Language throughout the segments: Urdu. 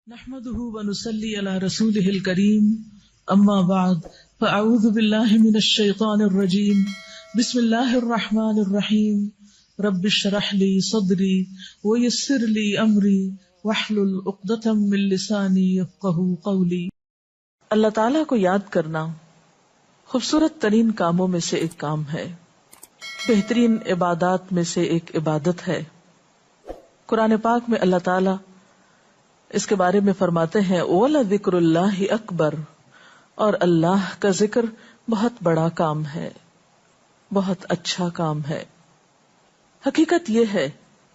نحمده ونصلي على رسوله الكريم اما بعد فاعوذ بالله من الشيطان الرجيم بسم الله الرحمن الرحيم رب اشرح لي صدري ويسر لي امري واحلل عقدة من لساني يفقهوا قولي۔ اللہ تعالیٰ کو یاد کرنا خوبصورت ترین کاموں میں سے ایک کام ہے، بہترین عبادات میں سے ایک عبادت ہے۔ قرآن پاک میں اللہ تعالیٰ اس کے بارے میں فرماتے ہیں وَلَذِكْرُ اللَّهِ أَكْبَرُ، اور اللہ کا ذکر بہت بڑا کام ہے، بہت اچھا کام ہے۔ حقیقت یہ ہے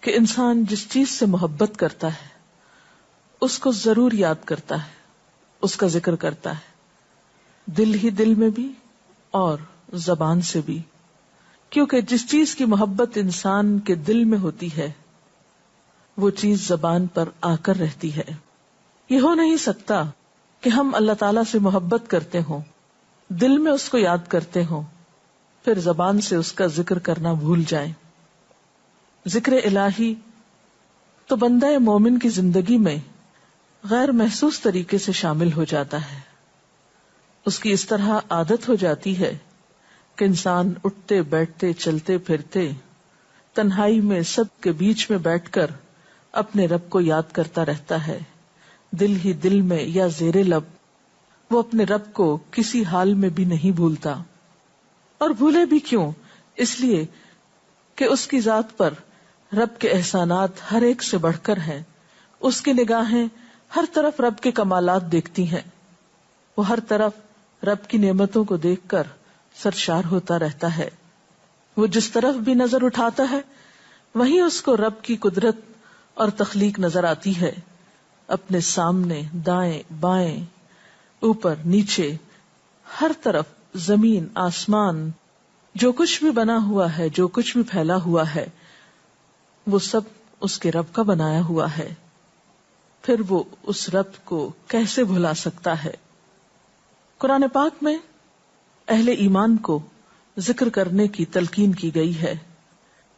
کہ انسان جس چیز سے محبت کرتا ہے اس کو ضرور یاد کرتا ہے، اس کا ذکر کرتا ہے، دل ہی دل میں بھی اور زبان سے بھی، کیونکہ جس چیز کی محبت انسان کے دل میں ہوتی ہے وہ چیز زبان پر آ کر رہتی ہے۔ یہ ہو نہیں سکتا کہ ہم اللہ تعالیٰ سے محبت کرتے ہوں، دل میں اس کو یاد کرتے ہوں، پھر زبان سے اس کا ذکر کرنا بھول جائیں۔ ذکر الہی تو بندہ مومن کی زندگی میں غیر محسوس طریقے سے شامل ہو جاتا ہے، اس کی اس طرح عادت ہو جاتی ہے کہ انسان اٹھتے بیٹھتے چلتے پھرتے تنہائی میں سب کے بیچ میں بیٹھ کر اپنے رب کو یاد کرتا رہتا ہے، دل ہی دل میں یا زیر لب وہ اپنے رب کو کسی حال میں بھی نہیں بھولتا۔ اور بھولے بھی کیوں؟ اس لیے کہ اس کی ذات پر رب کے احسانات ہر ایک سے بڑھ کر ہیں، اس کی نگاہیں ہر طرف رب کے کمالات دیکھتی ہیں، وہ ہر طرف رب کی نعمتوں کو دیکھ کر سرشار ہوتا رہتا ہے۔ وہ جس طرف بھی نظر اٹھاتا ہے وہیں اس کو رب کی قدرت اور تخلیق نظر آتی ہے، اپنے سامنے، دائیں بائیں، اوپر نیچے، ہر طرف زمین آسمان، جو کچھ بھی بنا ہوا ہے، جو کچھ بھی پھیلا ہوا ہے وہ سب اس کے رب کا بنایا ہوا ہے، پھر وہ اس رب کو کیسے بھلا سکتا ہے۔ قرآن پاک میں اہل ایمان کو ذکر کرنے کی تلقین کی گئی ہے۔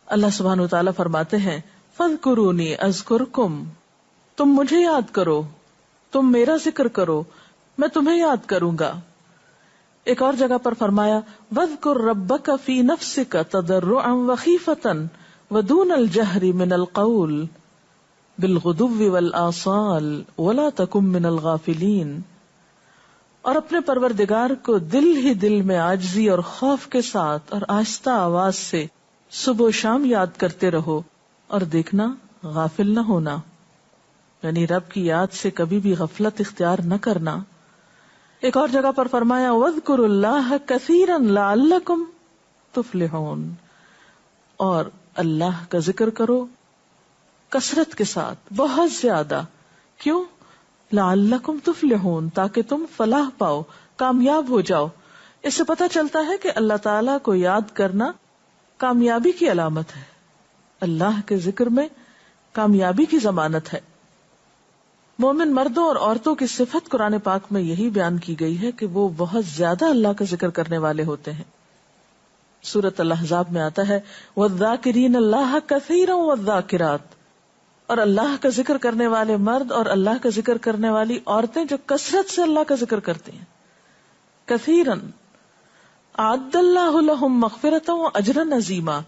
اللہ سبحانہ وتعالیٰ فرماتے ہیں فَاذْكُرُونِي أَذْكُرْكُمْ، تم مجھے یاد کرو، تم میرا ذکر کرو، میں تمہیں یاد کروں گا۔ ایک اور جگہ پر فرمایا وَاذْكُرْ رَبَّكَ فِي نَفْسِكَ تَضَرُّعًا وَخِيفَةً وَدُونَ الْجَهْرِ مِنَ الْقَوْلِ بِالْغُدُوِّ وَالْآصَالِ وَلَا تَكُن مِّنَ الْغَافِلِينَ، اور اپنے پروردگار کو دل ہی دل میں عاجزی اور خوف کے ساتھ اور آہستہ آواز سے صبح و شام یاد کرتے رہو، اور دیکھنا غافل نہ ہونا، یعنی رب کی یاد سے کبھی بھی غفلت اختیار نہ کرنا۔ ایک اور جگہ پر فرمایا وَاذْكُرُوا اللَّهَ كَثِيرًا لَعَلَّكُمْ تُفْلِحُونَ، اور اللہ کا ذکر کرو کثرت کے ساتھ، بہت زیادہ۔ کیوں؟ لَعَلَّكُمْ تُفْلِحُونَ، تاکہ تم فلاح پاؤ، کامیاب ہو جاؤ۔ اس سے پتہ چلتا ہے کہ اللہ تعالیٰ کو یاد کرنا کامیابی کی علامت ہے، اللہ کے ذکر میں کامیابی کی ضمانت ہے۔ مومن مردوں اور عورتوں کی صفت قرآن پاک میں یہی بیان کی گئی ہے کہ وہ بہت زیادہ اللہ کا ذکر کرنے والے ہوتے ہیں۔ سورۃ الاحزاب میں آتا ہے وَالذَّاكِرِينَ اللَّهَ كَثِيرًا وَالذَّاكِرَاتِ، اور اللہ کا ذکر کرنے والے مرد اور اللہ کا ذکر کرنے والی عورتیں جو کثرت سے اللہ کا ذکر کرتے ہیں۔ کثیرًا اعد اللہ لہم مغفرۃ واجرا عظیما،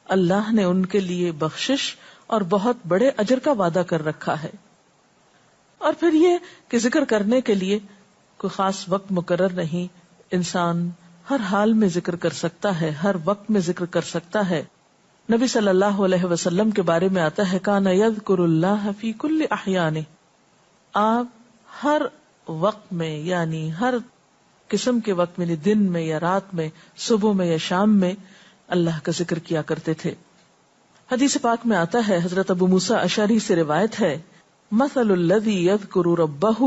اللہ نے ان کے لیے بخشش اور بہت بڑے اجر کا وعدہ کر رکھا ہے۔ اور پھر یہ کہ ذکر کرنے کے لیے کوئی خاص وقت مقرر نہیں، انسان ہر حال میں ذکر کر سکتا ہے، ہر وقت میں ذکر کر سکتا ہے۔ نبی صلی اللہ علیہ وسلم کے بارے میں آتا ہے کان یذکر اللہ فی کل احیانہ، آپ ہر وقت میں، یعنی ہر قسم کے وقت میں، دن میں یا رات میں، صبح میں یا شام میں اللہ کا ذکر کیا کرتے تھے۔ حدیث پاک میں آتا ہے، حضرت ابو موسیٰ اشعری سے روایت ہے مثل الذی یذکر ربہ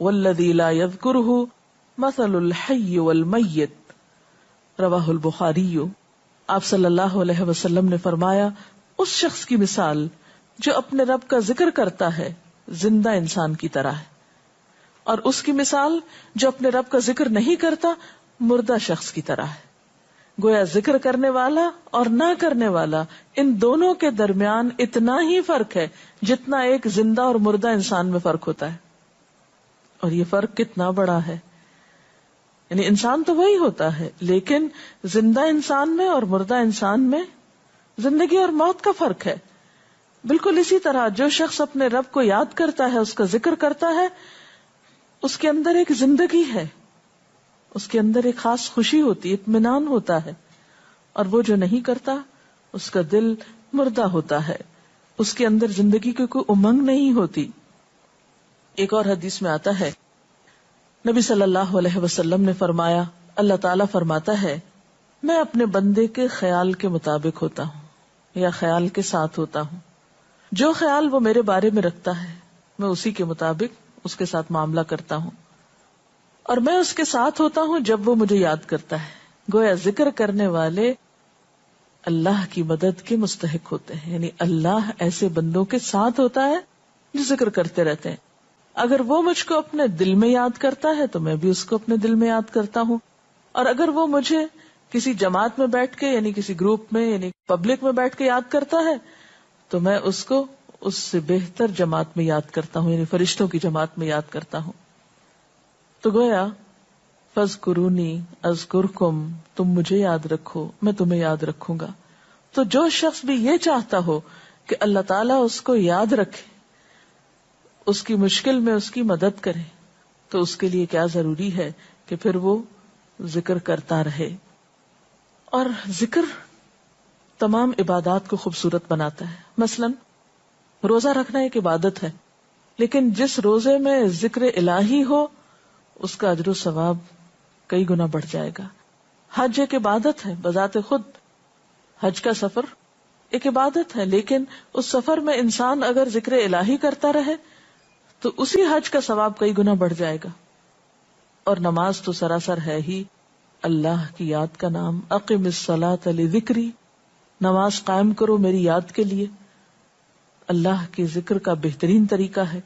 والذی لا یذکرہ مثل الحی والمیت، رواہ البخاری۔ آپ صلی اللہ علیہ وسلم نے فرمایا اس شخص کی مثال جو اپنے رب کا ذکر کرتا ہے زندہ انسان کی طرح ہے، اور اس کی مثال جو اپنے رب کا ذکر نہیں کرتا مردہ شخص کی طرح ہے۔ گویا ذکر کرنے والا اور نہ کرنے والا، ان دونوں کے درمیان اتنا ہی فرق ہے جتنا ایک زندہ اور مردہ انسان میں فرق ہوتا ہے۔ اور یہ فرق کتنا بڑا ہے. یعنی انسان تو وہی ہوتا ہے، لیکن زندہ انسان میں اور مردہ انسان میں زندگی اور موت کا فرق ہے. بالکل اسی طرح جو شخص اپنے رب کو یاد کرتا ہے، اس کا ذکر کرتا ہے، اس کے اندر ایک زندگی ہے، اس کے اندر ایک خاص خوشی ہوتی، اطمینان ہوتا ہے. اور وہ جو نہیں کرتا، اس کا دل مردہ ہوتا ہے، اس کے اندر زندگی کی کوئی امنگ نہیں ہوتی. ایک اور حدیث میں آتا ہے، نبی صلی اللہ علیہ وسلم نے فرمایا، اللہ تعالیٰ فرماتا ہے، میں اپنے بندے کے خیال کے مطابق ہوتا ہوں یا خیال کے ساتھ ہوتا ہوں. جو خیال وہ میرے بارے میں رکھتا ہے، میں اسی کے مطابق اس کے ساتھ معاملہ کرتا ہوں. اور میں اس کے ساتھ ہوتا ہوں جب وہ مجھے یاد کرتا ہے. گویا ذکر کرنے والے اللہ کی مدد کے مستحق ہوتے ہیں. یعنی اللہ ایسے بندوں کے ساتھ ہوتا ہے جو ذکر کرتے رہتے ہیں. اگر وہ مجھ کو اپنے دل میں یاد کرتا ہے تو میں بھی اس کو اپنے دل میں یاد کرتا ہوں. اور اگر وہ مجھے کسی جماعت میں بیٹھ کے یعنی کسی گروپ میں یعنی پبلک میں بیٹھ کے یاد کرتا ہے تو میں اس کو اس سے بہتر جماعت میں یاد کرتا ہوں، یعنی فرشتوں کی جماعت میں یاد کرتا ہوں. تو گویا فاذکرونی اذکرکم، تم مجھے یاد رکھو میں تمہیں یاد رکھوں گا. تو جو شخص بھی یہ چاہتا ہو کہ اللہ تعالیٰ اس کو یاد رکھے، اس کی مشکل میں اس کی مدد کرے، تو اس کے لیے کیا ضروری ہے کہ پھر وہ ذکر کرتا رہے. اور ذکر تمام عبادات کو خوبصورت بناتا ہے. مثلا روزہ رکھنا ایک عبادت ہے، لیکن جس روزے میں ذکر الہی ہو اس کا اجر و ثواب کئی گنا بڑھ جائے گا. حج ایک عبادت ہے بذات خود، حج کا سفر ایک عبادت ہے، لیکن اس سفر میں انسان اگر ذکر الہی کرتا رہے تو اسی حج کا ثواب کئی گنا بڑھ جائے گا. اور نماز تو سراسر ہے ہی اللہ کی یاد کا نام. اقم الصلاۃ لذکری، نماز قائم کرو میری یاد کے لیے. اللہ کے ذکر کا بہترین طریقہ ہے.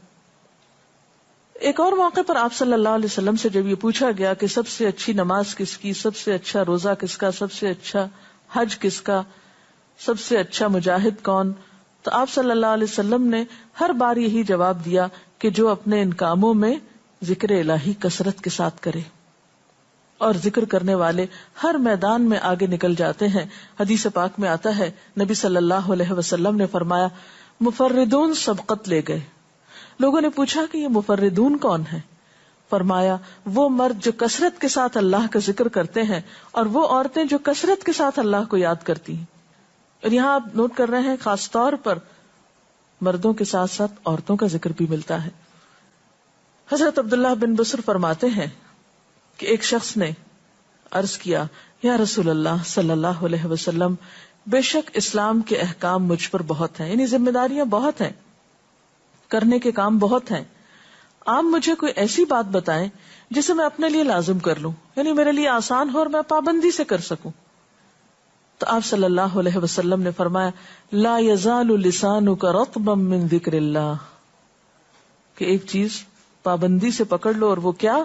ایک اور موقع پر آپ صلی اللہ علیہ وسلم سے جب یہ پوچھا گیا کہ سب سے اچھی نماز کس کی، سب سے اچھا روزہ کس کا، سب سے اچھا حج کس کا، سب سے اچھا مجاہد کون، تو آپ صلی اللہ علیہ وسلم نے ہر بار یہی جواب دیا کہ جو اپنے ان کاموں میں ذکر الہی کثرت کے ساتھ کرے. اور ذکر کرنے والے ہر میدان میں آگے نکل جاتے ہیں. حدیث پاک میں آتا ہے، نبی صلی اللہ علیہ وسلم نے فرمایا، مفردون سبقت لے گئے. لوگوں نے پوچھا کہ یہ مفردون کون ہیں؟ فرمایا، وہ مرد جو کثرت کے ساتھ اللہ کا ذکر کرتے ہیں اور وہ عورتیں جو کثرت کے ساتھ اللہ کو یاد کرتی ہیں. اور یہاں آپ نوٹ کر رہے ہیں خاص طور پر مردوں کے ساتھ ساتھ عورتوں کا ذکر بھی ملتا ہے. حضرت عبداللہ بن بصر فرماتے ہیں کہ ایک شخص نے عرض کیا، یا رسول اللہ صلی اللہ علیہ وسلم، بے شک اسلام کے احکام مجھ پر بہت ہیں، یعنی ذمہ داریاں بہت ہیں، کرنے کے کام بہت ہیں. آپ مجھے کوئی ایسی بات بتائیں جسے میں اپنے لیے لازم کر لوں، یعنی میرے لیے آسان ہو اور میں پابندی سے کر سکوں. تو آپ صلی اللہ علیہ وسلم نے فرمایا، لا یزال لسانک رطبا من ذکر اللہ، کہ ایک چیز پابندی سے پکڑ لو، اور وہ کیا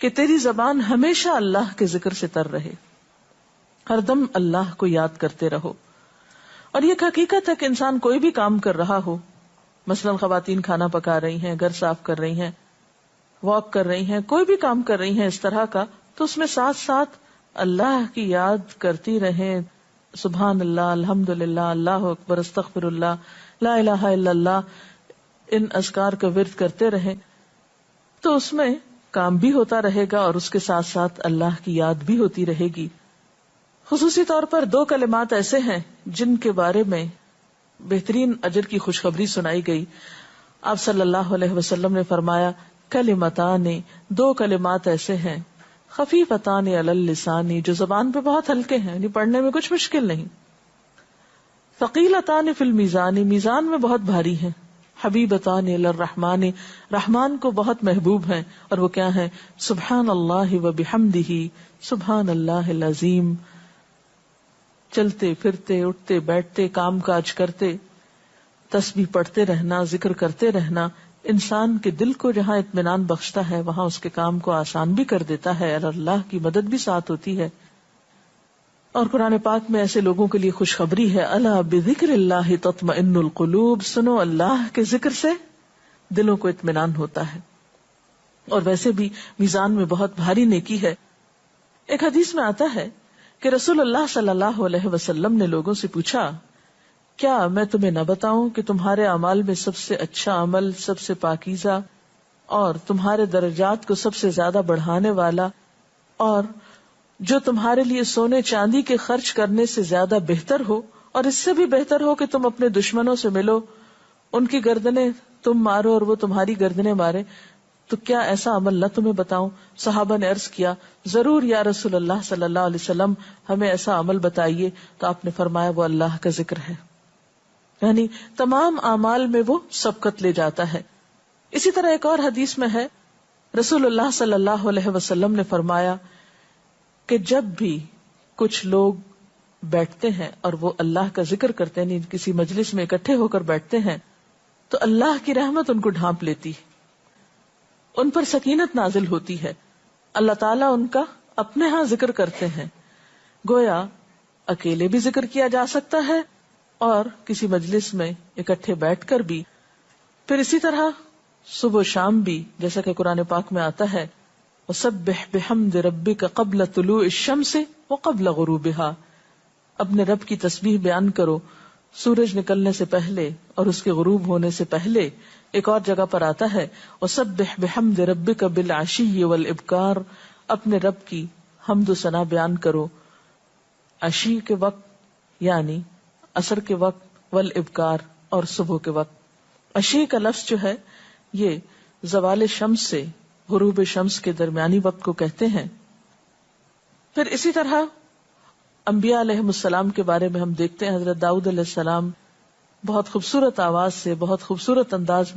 کہ تیری زبان ہمیشہ اللہ کے ذکر سے تر رہے، ہر دم اللہ کو یاد کرتے رہو. اور یہ حقیقت ہے کہ انسان کوئی بھی کام کر رہا ہو، مثلا خواتین کھانا پکا رہی ہیں، گھر صاف کر رہی ہیں، واک کر رہی ہیں، کوئی بھی کام کر رہی ہیں اس طرح کا، تو اس میں ساتھ ساتھ اللہ کی یاد کرتی رہیں. سبحان اللہ، الحمدللہ، اللہ اکبر، استغفر اللہ، لا الہ الا اللہ، ان اذکار کا ورد کرتے رہیں، تو اس میں کام بھی ہوتا رہے گا اور اس کے ساتھ ساتھ اللہ کی یاد بھی ہوتی رہے گی. خصوصی طور پر 2 کلمات ایسے ہیں جن کے بارے میں بہترین اجر کی خوشخبری سنائی گئی. آپ صلی اللہ علیہ وسلم نے فرمایا، کلمتان، 2 کلمات ایسے ہیں، خفیفتان علی اللسان، جو زبان پہ بہت ہلکے ہیں، یعنی پڑھنے میں کچھ مشکل نہیں، ثقیلتان فی المیزان، میزان میں بہت بھاری ہیں، حبیبتان الی الرحمن، رحمان کو بہت محبوب ہیں. اور وہ کیا ہیں؟ سبحان اللہ و بحمدہ، سبحان اللہ العظیم. چلتے پھرتے، اٹھتے بیٹھتے، کام کاج کرتے، تسبیح پڑھتے رہنا، ذکر کرتے رہنا، انسان کے دل کو جہاں اطمینان بخشتا ہے وہاں اس کے کام کو آسان بھی کر دیتا ہے، اور اللہ کی مدد بھی ساتھ ہوتی ہے. اور قرآن پاک میں ایسے لوگوں کے لیے خوشخبری ہے، الا بذکر اللہ تطمئن القلوب، سنو اللہ کے ذکر سے دلوں کو اطمینان ہوتا ہے. اور ویسے بھی میزان میں بہت بھاری نیکی ہے. ایک حدیث میں آتا ہے کہ رسول اللہ صلی اللہ علیہ وسلم نے لوگوں سے پوچھا، کیا میں تمہیں نہ بتاؤں کہ تمہارے اعمال میں سب سے اچھا عمل، سب سے پاکیزہ اور تمہارے درجات کو سب سے زیادہ بڑھانے والا، اور جو تمہارے لیے سونے چاندی کے خرچ کرنے سے زیادہ بہتر ہو، اور اس سے بھی بہتر ہو کہ تم اپنے دشمنوں سے ملو، ان کی گردنیں تم مارو اور وہ تمہاری گردنیں مارے، تو کیا ایسا عمل نہ تمہیں بتاؤں؟ صحابہ نے عرض کیا، ضرور یا رسول اللہ صلی اللہ علیہ وسلم، ہمیں ایسا عمل بتائیے. تو آپ نے فرمایا وہ اللہ کا ذکر ہے. یعنی تمام اعمال میں وہ سبقت لے جاتا ہے. اسی طرح ایک اور حدیث میں ہے، رسول اللہ صلی اللہ علیہ وسلم نے فرمایا کہ جب بھی کچھ لوگ بیٹھتے ہیں اور وہ اللہ کا ذکر کرتے ہیں، کسی مجلس میں اکٹھے ہو کر بیٹھتے ہیں، تو اللہ کی رحمت ان کو ڈھانپ لیتی ہے، ان پر سکینت نازل ہوتی ہے. اللہ تعالیٰ ان کا اپنے ہاں ذکر کرتے ہیں. گویا اکیلے بھی ذکر کیا جا سکتا ہے اور کسی مجلس میں اکٹھے بیٹھ کر بھی. پھر اسی طرح صبح و شام بھی، جیسا کہ قرآن پاک میں آتا ہے، وَسَبِّحْ بِحَمْدِ رَبِّكَ قَبْلَ طُلُوعِ الشَّمْسِ وَقَبْلَ غُرُوبِهَا، اپنے رب کی تسبیح بیان کرو سورج نکلنے سے پہلے اور اس کے غروب ہونے سے پہلے. ایک اور جگہ پر آتا ہے وَسَبِّحْ بِحَمْدِ رَبِّكَ بِالْعَشِيِّ وَالْإِبْكَارِ، اپنے رب کی حمد و ثنا بیان کرو عشی کے وقت یعنی عصر کے وقت، والابکار اور صبح کے وقت. عشی کا لفظ جو ہے یہ زوال شمس سے غروب شمس کے درمیانی وقت کو کہتے ہیں. پھر اسی طرح انبیاء علیہ السلام کے بارے میں ہم دیکھتے ہیں، حضرت داؤد علیہ السلام بہت خوبصورت آواز سے، بہت خوبصورت انداز